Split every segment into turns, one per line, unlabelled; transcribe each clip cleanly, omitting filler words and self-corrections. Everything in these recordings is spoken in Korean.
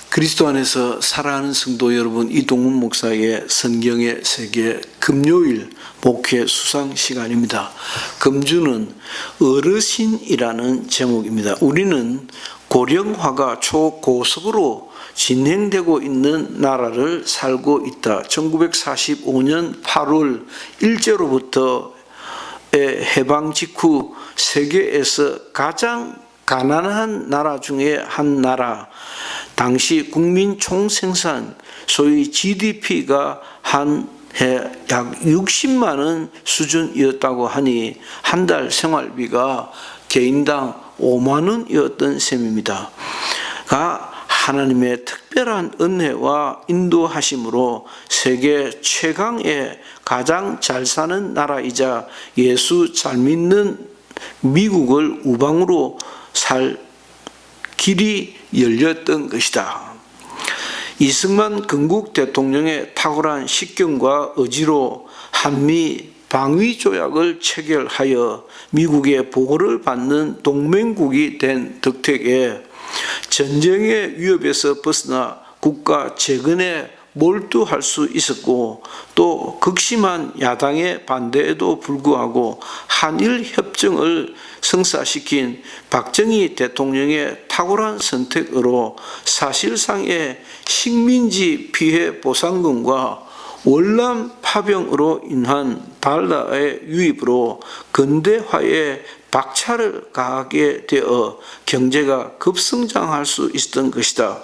그리스도 안에서 사랑하는 성도 여러분, 이동훈 목사의 성경의 세계 금요일 목회 수상 시간입니다. 금주는 어르신이라는 제목입니다. 우리는 고령화가 초고속으로 진행되고 있는 나라를 살고 있다. 1945년 8월 일제로부터 해방 직후 세계에서 가장 가난한 나라 중에 한 나라, 당시 국민 총생산, 소위 GDP가 한 해 약 60만 원 수준이었다고 하니 한 달 생활비가 개인당 5만 원이었던 셈입니다. 하나님의 특별한 은혜와 인도하심으로 세계 최강의 가장 잘 사는 나라이자 예수 잘 믿는 미국을 우방으로 살 길이 열렸던 것이다. 이승만 건국 대통령의 탁월한 식견과 의지로 한미 방위조약을 체결하여 미국의 보호를 받는 동맹국이 된 덕택에 전쟁의 위협에서 벗어나 국가 재건에 몰두할 수 있었고, 또 극심한 야당의 반대에도 불구하고 한일 협정을 성사시킨 박정희 대통령의 탁월한 선택으로 사실상의 식민지 피해 보상금과 월남 파병으로 인한 달러의 유입으로 근대화에 박차를 가하게 되어 경제가 급성장할 수 있었던 것이다.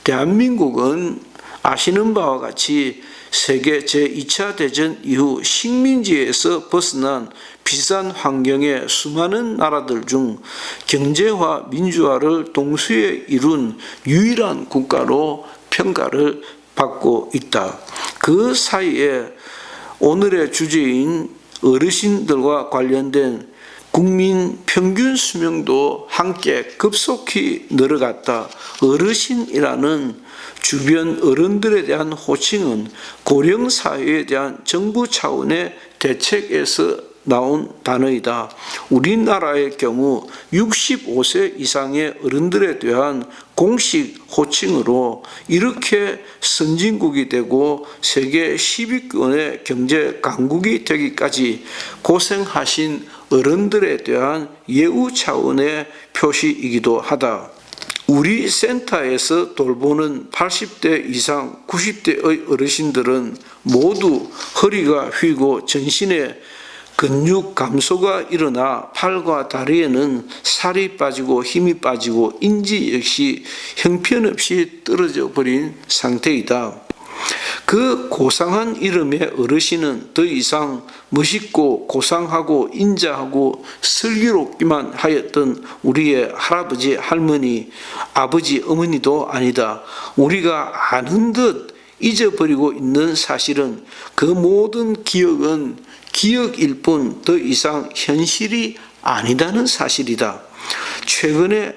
대한민국은 아시는 바와 같이 세계 제2차 대전 이후 식민지에서 벗어난 비싼 환경의 수많은 나라들 중 경제화, 민주화를 동시에 이룬 유일한 국가로 평가를 받고 있다. 그 사이에 오늘의 주제인 어르신들과 관련된 국민 평균 수명도 함께 급속히 늘어갔다. 어르신이라는 주변 어른들에 대한 호칭은 고령사회에 대한 정부 차원의 대책에서 나온 단어이다. 우리나라의 경우 65세 이상의 어른들에 대한 공식 호칭으로 이렇게 선진국이 되고 세계 10위권의 경제 강국이 되기까지 고생하신 어른들에 대한 예우 차원의 표시이기도 하다. 우리 센터에서 돌보는 80대 이상 90대의 어르신들은 모두 허리가 휘고 전신에 근육 감소가 일어나 팔과 다리에는 살이 빠지고 힘이 빠지고 인지 역시 형편없이 떨어져 버린 상태이다. 그 고상한 이름의 어르신은 더 이상 멋있고 고상하고 인자하고 슬기롭기만 하였던 우리의 할아버지, 할머니, 아버지, 어머니도 아니다. 우리가 아는 듯 잊어버리고 있는 사실은 그 모든 기억은 기억일 뿐 더 이상 현실이 아니다는 사실이다. 최근에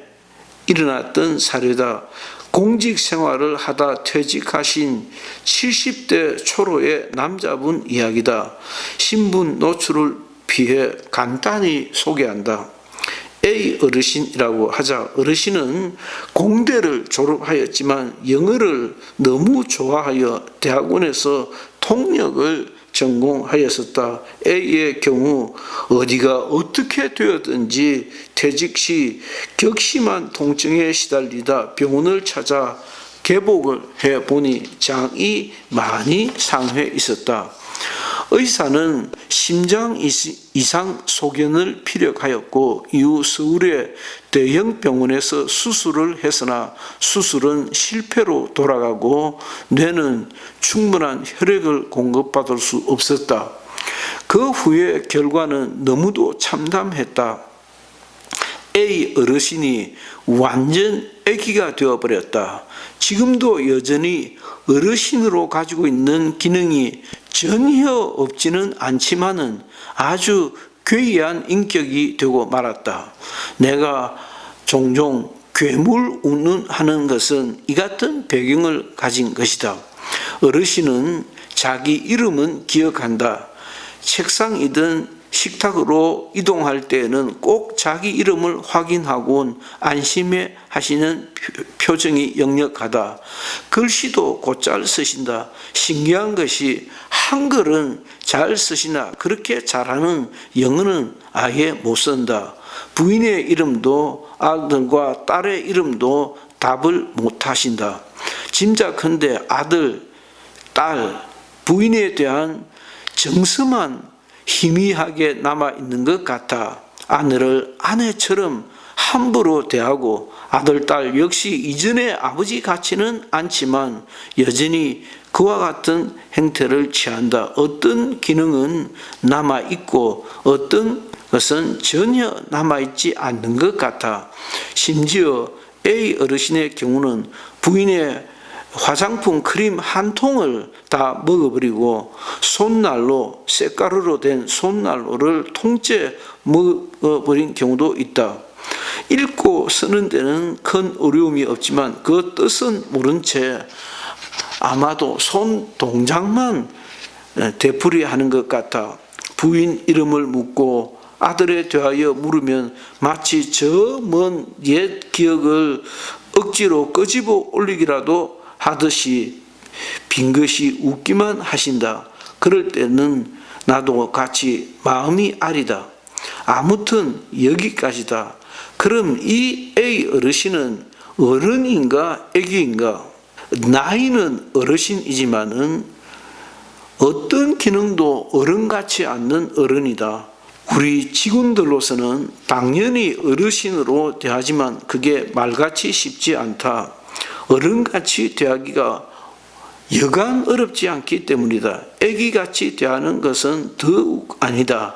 일어났던 사례다. 공직 생활을 하다 퇴직하신 70대 초로의 남자분 이야기다. 신분 노출을 피해 간단히 소개한다. A 어르신이라고 하자. 어르신은 공대를 졸업하였지만 영어를 너무 좋아하여 대학원에서 통역을 전공하였었다. A의 경우 어디가 어떻게 되었든지 퇴직 시 격심한 통증에 시달리다 병원을 찾아 개복을 해보니 장이 많이 상해 있었다. 의사는 심장 이상 소견을 피력하였고 이후 서울의 대형 병원에서 수술을 했으나 수술은 실패로 돌아가고 뇌는 충분한 혈액을 공급받을 수 없었다. 그 후의 결과는 너무도 참담했다. A 어르신이 완전 애기가 되어버렸다. 지금도 여전히 어르신으로 가지고 있는 기능이 전혀 없지는 않지만은 아주 괴이한 인격이 되고 말았다. 내가 종종 괴물 운운하는 것은 이 같은 배경을 가진 것이다. 어르신은 자기 이름은 기억한다. 책상이든 식탁으로 이동할 때에는 꼭 자기 이름을 확인하고 안심해 하시는 표정이 역력하다. 글씨도 곧잘 쓰신다. 신기한 것이 한글은 잘 쓰시나 그렇게 잘하는 영어는 아예 못 쓴다. 부인의 이름도 아들과 딸의 이름도 답을 못 하신다. 짐작컨대 아들, 딸, 부인에 대한 정서만 희미하게 남아있는 것 같아 아내를 아내처럼 함부로 대하고 아들, 딸 역시 이전의 아버지 같지는 않지만 여전히 그와 같은 행태를 취한다. 어떤 기능은 남아있고 어떤 것은 전혀 남아있지 않는 것 같아. 심지어 A 어르신의 경우는 부인의 화장품 크림 한 통을 다 먹어버리고 손난로, 쇳가루로 된 손난로를 통째 먹어버린 경우도 있다. 읽고 쓰는 데는 큰 어려움이 없지만 그 뜻은 모른 채 아마도 손 동작만 되풀이하는 것 같아. 부인 이름을 묻고 아들에 대하여 물으면 마치 저 먼 옛 기억을 억지로 끄집어 올리기라도 하듯이 빙긋이 웃기만 하신다. 그럴 때는 나도 같이 마음이 아리다. 아무튼 여기까지다. 그럼 이 A 어르신은 어른인가 애기인가? 나이는 어르신이지만은 어떤 기능도 어른 같지 않는 어른이다. 우리 직원들로서는 당연히 어르신으로 대하지만 그게 말같이 쉽지 않다. 어른같이 대하기가 여간 어렵지 않기 때문이다. 애기같이 대하는 것은 더욱 아니다.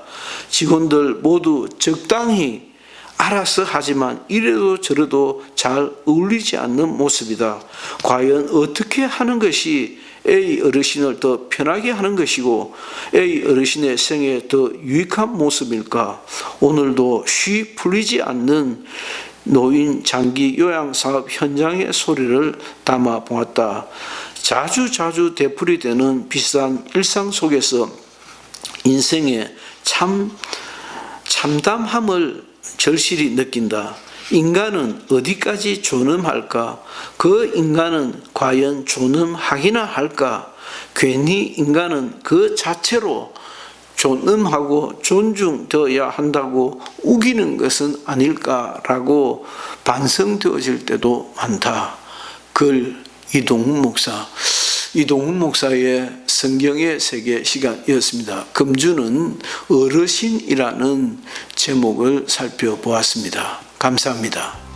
직원들 모두 적당히 알아서 하지만 이래도 저래도 잘 어울리지 않는 모습이다. 과연 어떻게 하는 것이 A 어르신을 더 편하게 하는 것이고 A 어르신의 생에 더 유익한 모습일까? 오늘도 쉬 풀리지 않는 노인 장기 요양사업 현장의 소리를 담아 보았다. 자주 되풀이되는 비싼 일상 속에서 인생의 참담함을 절실히 느낀다. 인간은 어디까지 존엄할까? 그 인간은 과연 존엄하기나 할까? 괜히 인간은 그 자체로 존엄하고 존중되어야 한다고 우기는 것은 아닐까라고 반성되어질 때도 많다. 글 이동훈 목사. 이동훈 목사의 성경의 세계 시간이었습니다. 금주는 어르신이라는 제목을 살펴보았습니다. 감사합니다.